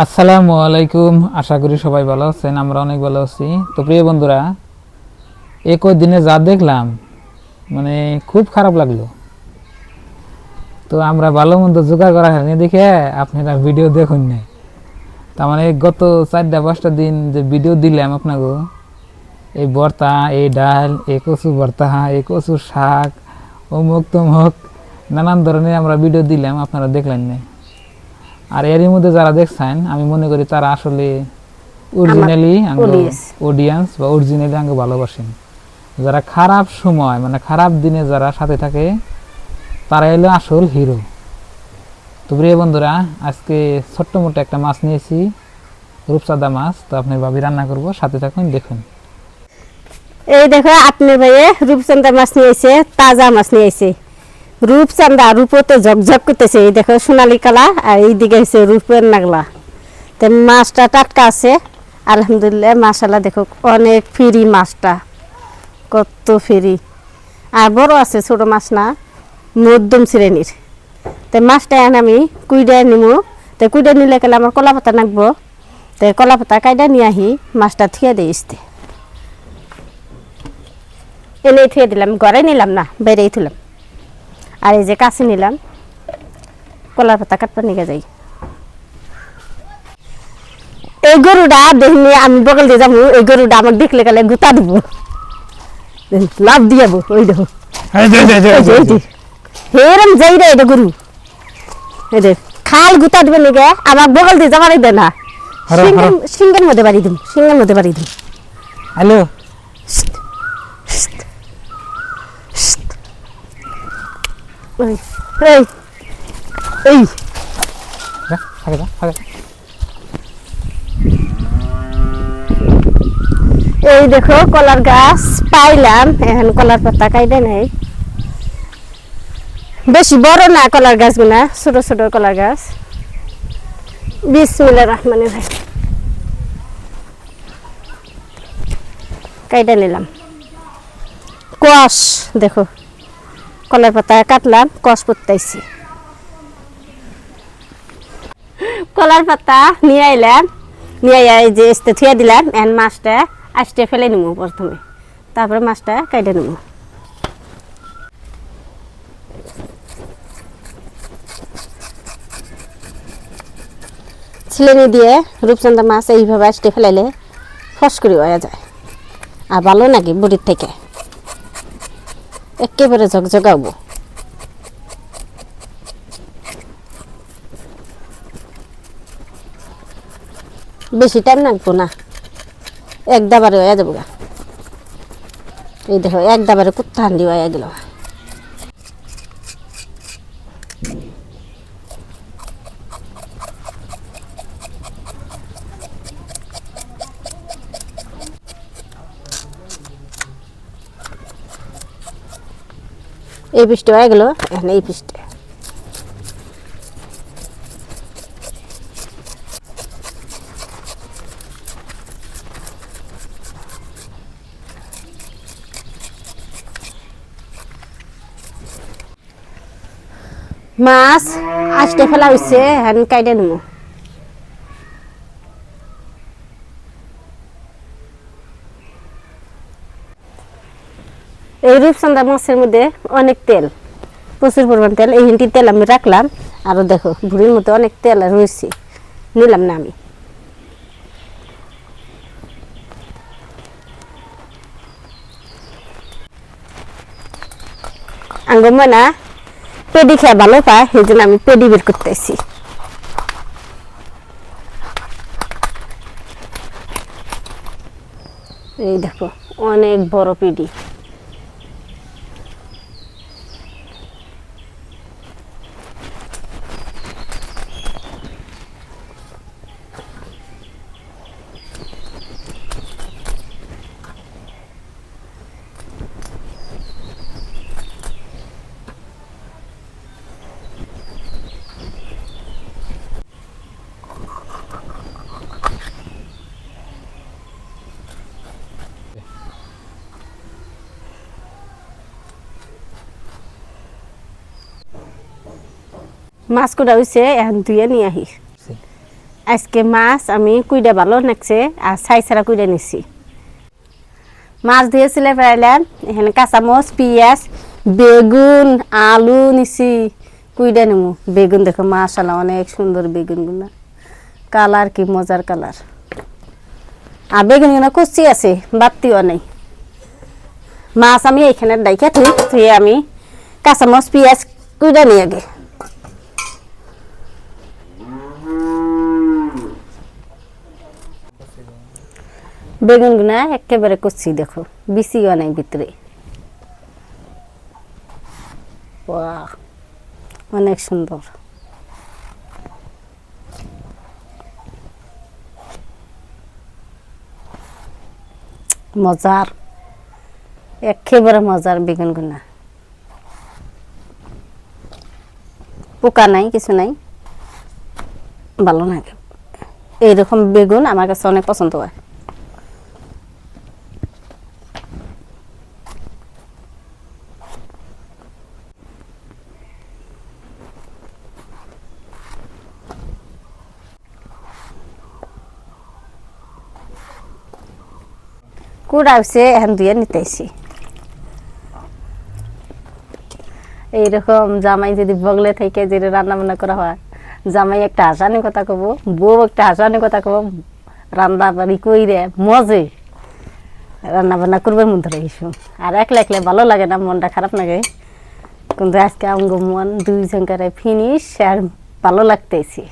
আসসালামু আলাইকুম। আশা করি সবাই ভালো আছেন, আমরা অনেক ভালো আছি। তো প্রিয় বন্ধুরা, এই কয়েকদিনে যা দেখলাম মানে খুব খারাপ লাগলো। তো আমরা ভালো মন্দ জোগাড় করা হয়নি দেখে আপনারা ভিডিও দেখুন না। তার মানে গত 4-5টা দিন যে ভিডিও দিলাম আপনাকে, এই ভর্তা, এই ডাল, এই কচু ভর্তা, এই কচু শাক, অমুক তমুক নানান ধরনের আমরা ভিডিও দিলাম, আপনারা দেখলেন না। আর এরই মধ্যে যারা দেখছেন, আমি মনে করি তারা আসলে অরিজিনালি অডিয়েন্স বা অরিজিনালি আঙ্গ ভালোবাসেন। যারা খারাপ সময় মানে খারাপ দিনে যারা সাথে থাকে তারা হলো আসল হিরো। তো প্রিয় বন্ধুরা, আজকে ছোট্ট মোটো একটা মাছ নিয়েছি, রূপচাঁদা মাছ। তো আপনার ভাবি রান্না করব, সাথে থাকুন, দেখুন। এই দেখো আপনার ভাইয়ে রূপচাঁদা মাছ নিয়েছে, তাজা মাছ নিয়েছে। রূপচাঁদা রূপতে ঝকঝক করতেছে, এই দেখো সোনালি কালা, আর এইদিকে হচ্ছে রূপের নাগলা। তো মাছটা টাটকা আছে আলহামদুলিল্লাহ, মাশাআল্লাহ। দেখো অনেক ফ্রি মাছটা, কত ফ্রি। আর বড় আছে, ছোট মাছ না, মধ্যম শ্রেণীর। তো মাছটা আমি কুইডা নিমু। তো কুইডা নিলে গেলে আমার কলা পাতা নাকবো। তো কলা পাতা কাইডা নিয়ে আহি মাছটা থিয়ে দিয়ে আসতে, এনেই থুয়ে দিলাম, ঘরে নিলাম না, বাইরেই থুলাম। আর এই যে কাছে নিলাম, কলার পাতা কাটপা নিয়ে যাই। এই গরুটা দেখনি আমি বগল দিয়ে যাবো, এই গরুটা আমাকে দেখলে গেলে গুতা দিব, লাভ দিয়ে যাবো। ওই দেখো হেরম যাই রে, এটা গরু এই খাল গুতা দিবে নিকে, আমার বগল দিয়ে যাবার দে না, সিংহের মধ্যে বাড়ি দিম, সিংহের মধ্যে বাড়ি দিম। হ্যালো, এই দেখো কলার গাছ পাইলাম, এখন কলার পাতা কাইডে নাই, বেশি বড় না কলার গাছ গুনা, ছোট ছোট কলার গাছ। বিসমিল্লাহির রহমানির রহিম, কাইডে নিলাম। কষ দেখো, কলার পাতা কাটলাম, কষ পড়তেছি। কলার পাতা নিয়ে আইলাম, নিয়ে এই যে এসতে থুয়ে দিলাম। এখন মাছটা আস্তে ফেলে নিব প্রথমে, তারপরে মাছটা কাইটে নিব। ছিলেনি দিয়ে রূপচাঁদা মাছ এইভাবে আস্তে ফেলাইলে ফস করে হয়ে যায়, আর ভালো নাকি বড়ির থেকে একেবারে ঝকঝকাবো। বেশি টাইম লাগবো না, এক দাবারে হয়ে যাবো গা। এই দেখো এক দাবারে কুত্তা হান্ডি হয়ে গেল। এই পিসটা হয়ে গেল, এখন এই পিসটা মাছ আস্তে ফেলা হয়েছে, এখন কাইটে নেব। এই রূপচাঁদা মাছের মধ্যে অনেক তেল, প্রচুর পরিমাণ তেল। এই হিন্টি তেল আমি রাখলাম, আরো দেখো ভুড়ির মধ্যে অনেক তেল রয়েছে, নিলাম না আমি। আঙ্গমা পেডি খেয়ে ভালো পায়, সেই জন্য আমি পেডি বের করতেছি। এই দেখো অনেক বড় পেডি। মাছ কোটা হয়েছে, এখন ধুয়ে নিয়ে আহি। আজকে মাছ আমি কুইডা ভালো লাগছে আর ছাই ছাড়া কুইডা নিছি মাছ দিয়েছিলে ফেরাইলাম এখানে কাঁচামচ পেঁয়াজ বেগুন আলু নিছি কুইডা নেমু বেগুন দেখো মাশাআল্লাহ অনেক সুন্দর বেগুনগুলো কালার কি মজার কালার আর বেগুনগুলো কচি আছে বাত্তিও নেই মাছ আমি এইখানে ডাইকা তুই আমি কাঁচামচ পেঁয়াজ কুইডা নিয়ে আগে বেগুনগুলো একেবারে কচি দেখো বিচিও নাই ভিতরে বাহ অনেক সুন্দর মজার একেবারে মজার বেগুনগুলো পোকা নাই কিছু নাই ভালো লাগে এইরকম বেগুন আমার কাছে অনেক পছন্দ হয় কুড়া হচ্ছে এখন দিয়ে নিতেছি এইরকম জামাই যদি বগলে থেকে যে রান্না বান্না করা হয় জামাই একটা হাসানি কথা কব বউ একটা হাসানি কথা কব রান্না বাড়ি কইরে মজে রান্না বান্না করবে মন ধরে কিছু আর একলা একলা ভালো লাগে না মনটা খারাপ লাগে কিন্তু আজকে আঙ্গ মন দুইজনকার ফিনিশ আর ভালো লাগতেছি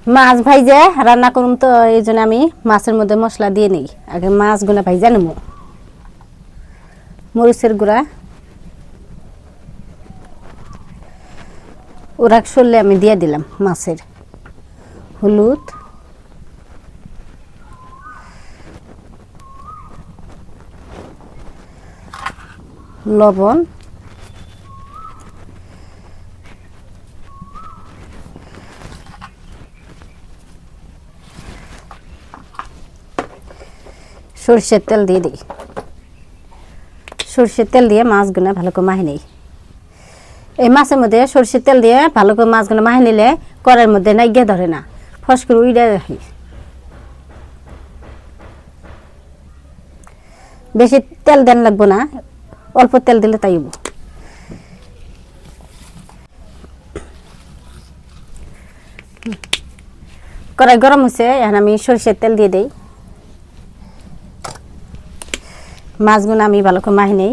মাছ ভাইজা রান্না করুন তো এই জন্য আমি মাছের মধ্যে মশলা দিয়ে নিই আগে মাছগুলো ভাইজা নেব মরিচের গুঁড়া ওরা সরলে আমি দিয়ে দিলাম মাছের হলুদ লবণ সরষের তেল দিয়ে দিই সরষের তেল দিয়ে মাছগুলো ভালো করে মাখি নেই এই মাছের মধ্যে সরষের তেল দিয়ে ভালো করে মাছগুলো মাখি নিলে কড়াইয়ের মধ্যে না গিয়ে ধরে না ফস করে উইড়ে রাখি বেশি তেল দেন লাগবো না অল্প তেল দিলে তাইব কড়াই গরম হচ্ছে এখন আমি সরষের তেল দিয়ে দিই মাছগুলো আমি ভালো করে মাখি নেই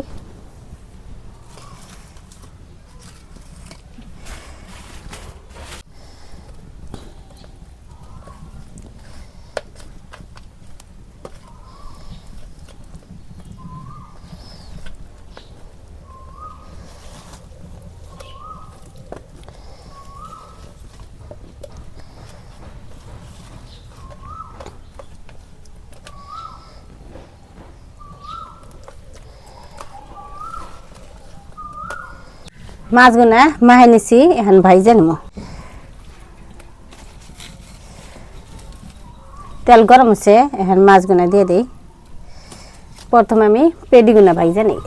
মাছগুলো মাখি নিছি এখন ভাইজা নেব তেল গরম হচ্ছে এখন মাছগুলো দিয়ে দিই প্রথমে আমি পেডিগুলো ভাইজা নিই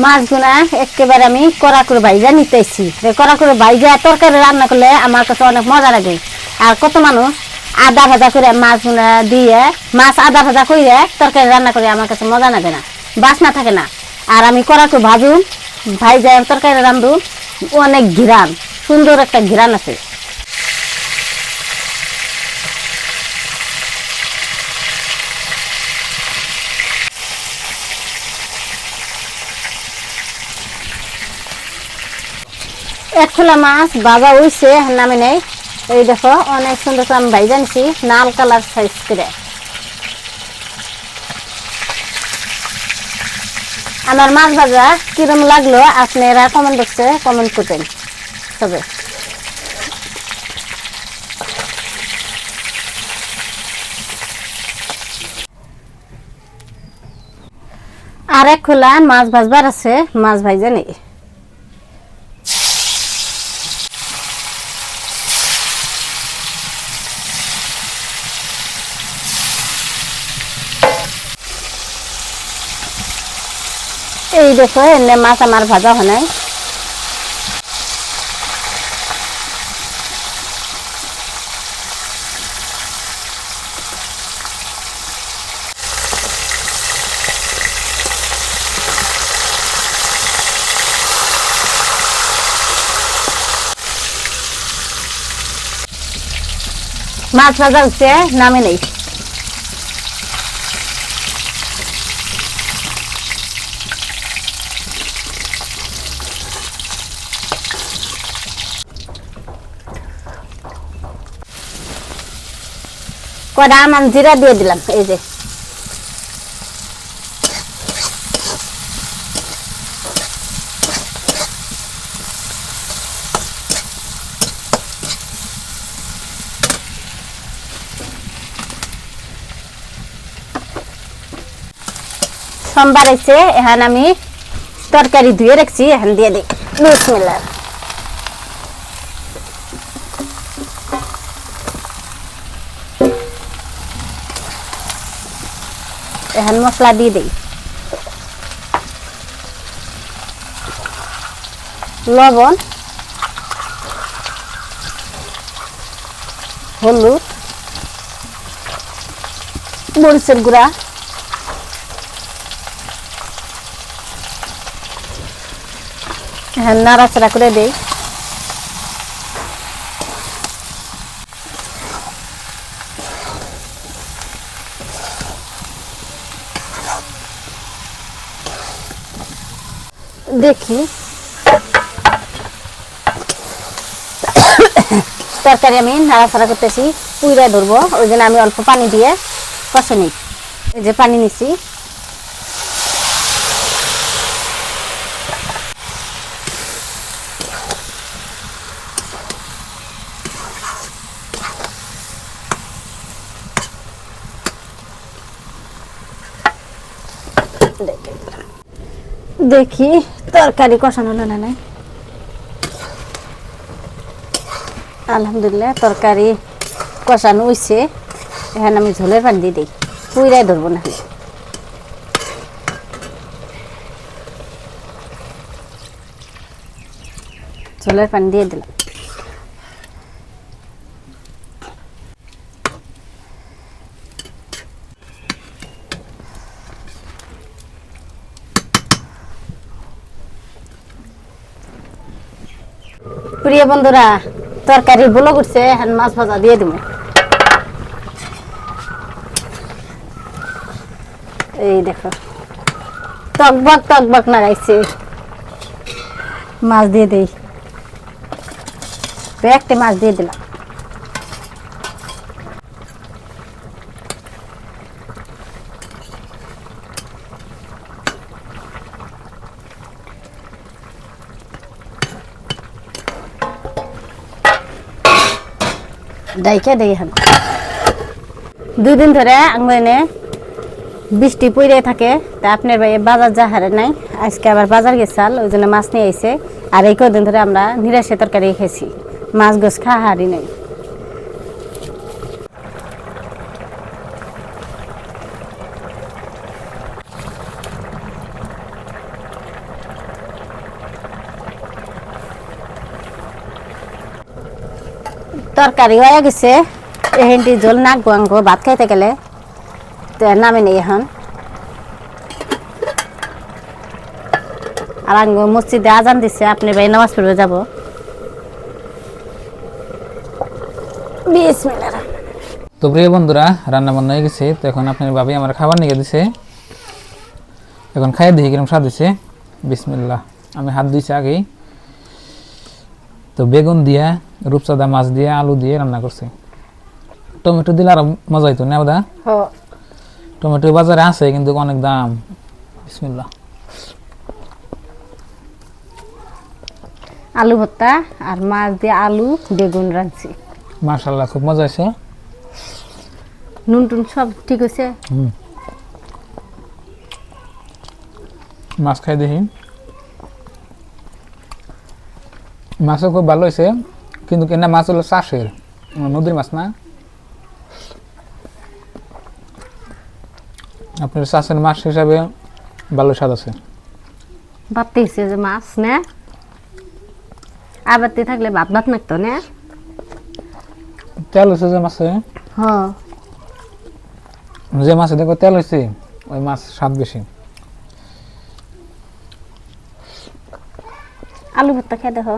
মাছগুলা একেবারে আমি কড়া করে ভাইজা নিতেছি কড়া করে ভাইজা তরকারি রান্না করলে আমার কাছে অনেক মজা লাগে আর কত মানুষ আদা ভাজা করে মাছগুলা দিয়ে মাছ আদা ভাজা করে তরকারি রান্না করে আমার কাছে মজা লাগে না বাসনা থাকে না আর আমি কড়া করে ভাজুন ভাইজা তরকারি রান্ধুন অনেক ঘিরান সুন্দর একটা ঘিরান আছে এক খোলা মাছ ভাজা হইছে নামে নেই এই দেখো অনেক সুন্দর আমি ভাইজা নিছি লাল কালার সাইজ করে আমার মাছ ভাজা কিরম লাগলো আপনারা কমেন্ট বক্সে কমেন্ট করবেন তবে আর এক খোলা মাছ ভাজবার আছে, মাছ ভাইজা নেই। এই দেখো এনে মাছ আমার ভাজা হয় নাই। মাছ ভাজা হচ্ছে, নামে নেই। কড়া আমার জিরা দিয়ে দিলাম, এই যে সোমবার আছে। এখন আমি তরকারি ধুয়ে রাখছি, এখন দিয়ে দিই। বিসমিল্লাহ। এখন মশলা দিয়ে দিই, লবণ, হলুদ, মরিচের গুঁড়া, এখন নাড়াচাড়া করে দিই। দেখি তরকারি আমি নাড়াচাড়া করতেছি, পুইরা ধরবো, ওই জন্য আমি অল্প পানি দিয়ে কষে নিই। এই যে পানি নিছি, দেখি তরকারি কষানো হলো না নাই। আলহামদুলিল্লাহ তরকারি কষানো হয়েছে। এখন আমি ঝোলের পানি দিয়ে দিই, পুইরাই ধরবো না। ঝোলের পানি দিয়ে দিলাম। প্রিয় বন্ধুরা, তরকারি বলো করছে, এখন মাছ ভাজা দিয়ে দিব। এই দেখো টকবক টকবক নাড়াইছে। মাছ দিয়ে দেই, একটা মাছ দিয়ে দিলাম। ডাইকা দেই। এখন 2 দিন ধরে আঙ্গনে বৃষ্টি পড়ে থাকে, তা আপনার ভাই বাজার যা হারে নাই, আজকে আবার বাজার গেছাল, ওই জন্য মাছ নিয়ে আইছে। আর এই কদিন ধরে আমরা নিরাশে তরকারি খেয়েছি, মাছ গোছ খাওয়া হারি নাই। তরকারি হয়ে গেছে, এহেন্টি জল নাকবো আঙ্গো ভাত খাইতে গেলে, তো নামে নেই এখন। আর আঙ্গো মসজিদে আজান দিছে, আপনি ভাই নামাজ পড়বে যাব। বিসমিল্লাহ। তো প্রিয় বন্ধুরা, রান্না বান্না হয়ে গেছে। তো এখন আপনার ভাবি আমার খাবার নিয়ে দিছে, এখন খাইয়ে দেখি কিরকম স্বাদ হয়েছে। বিসমিল্লাহ। আমি হাত ধুইছি আগেই। তো বেগুন দিয়া, রূপচাঁদা মাছ দিয়ে, আলু দিয়ে রান্না করছে। টমেটো দিলে আরো মজা হইতো না ওদা? টমেটো বাজারে আছে কিন্তু অনেক দাম। বিসমিল্লাহ। আলু ভর্তা আর মাছ দিয়ে আলু বেগুন রাঁধছি। মাশাআল্লাহ, খুব মজা হয়েছে। নুন টুন সব ঠিক হয়েছে। মাছ খাই দেখি। মাছও খুব ভালো হয়েছে, কিন্তু কেনা মাছ হলো চাষের, নদীর মাছ না। আপনার চাষের মাছ হিসাবে ভালো স্বাদ আছে। বাড়তেছে যে মাছ না, আবারতে থাকলে ভাত ভাত নাকতো না। তেল হয়েছে যে মাছে, হ্যাঁ যে মাছে দেখো তেল হয়েছে ওই মাছ স্বাদ বেশি। আলু ভর্তা খেয়ে দেখো,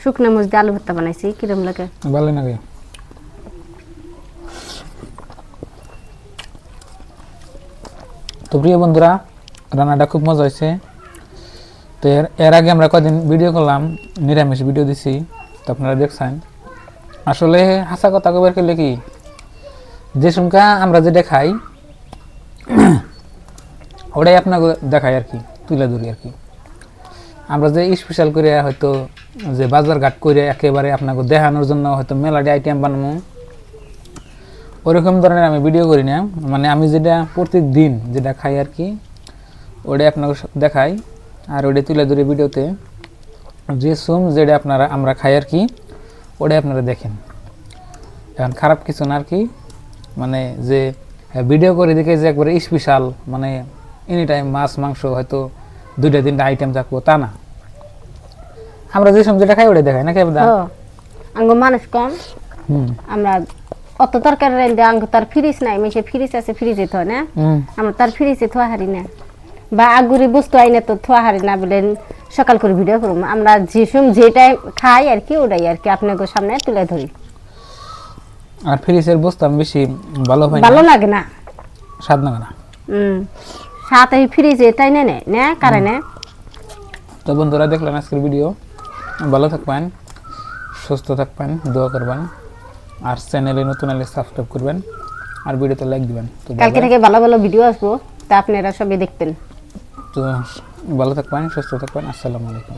শুকনো মরিচ দিয়ে আলু ভর্তা বানাইছি, কিরম লাগে? ভালো লাগে। তো প্রিয় বন্ধুরা, রান্নাটা খুব মজা হয়েছে। তো এর আগে আমরা কদিন ভিডিও করলাম, নিরামিষ ভিডিও দিছি, তো আপনারা দেখছেন। আসলে হাসা কথা কবার করলে কি, যে সংখ্যা আমরা যেটা খাই ওটাই আপনাকে দেখাই আর কি, তুলে ধরি আর কি। আমরা যে স্পেশাল করে হয়তো যে বাজার ঘাট করে একেবারে আপনাকে দেখানোর জন্য হয়তো মেলাডি আইটেম বানাবো, ওরকম ধরনের আমি ভিডিও করি না। মানে আমি যেটা প্রত্যেক দিন যেটা খাই আর কি, ওটাই আপনাকে দেখাই আর ওটাই তুলে ধরি ভিডিওতে। যে সুম যেটা আমরা খাই আর কি, ওটাই আপনারা দেখেন। এখন খারাপ কিছু না আর কি, মানে যে ভিডিও করে দেখে যে একবারে স্পেশাল, মানে এনি টাইম মাছ মাংস হয়তো 2-3টা আইটেম থাকবো তা না। আমরা যে সময় যেটা খাই ওটাই দেখাই না কেবল। আঙ্গ মানুষ কম, আমরা অত তরকারি রান্ধে আঙ্গ তার ফ্রিজ নাই, মেশে ফ্রিজ আছে, ফ্রিজে থয় না, আমরা তার ফ্রিজে থোয়া হারি না, বা আগুরি বস্তু আইনে তো থোয়া হারি না বলে সকাল করে ভিডিও করব। আমরা যে সময় যেটা খাই আর কি, ওটাই আর কি আপনাদের সামনে তুলে ধরি। আর ফ্রিজের বস্তু আমি বেশি ভালো হয় ভালো লাগে না, স্বাদ লাগে না। সাথে ফ্রিজে তাই না না কারণে। তো বন্ধুরা, দেখলেন আজকের ভিডিও। ভালো থাকবেন, সুস্থ থাকবেন, দোয়া করবেন, আর চ্যানেলে নতুন হলে সাবস্ক্রাইব করবেন, আর ভিডিওতে লাইক দিবেন। তো কালকে থেকে ভালো ভালো ভিডিও আসবো, তা আপনারা সবাই দেখবেন। তো ভালো থাকবেন, সুস্থ থাকবেন। আসসালামু আলাইকুম।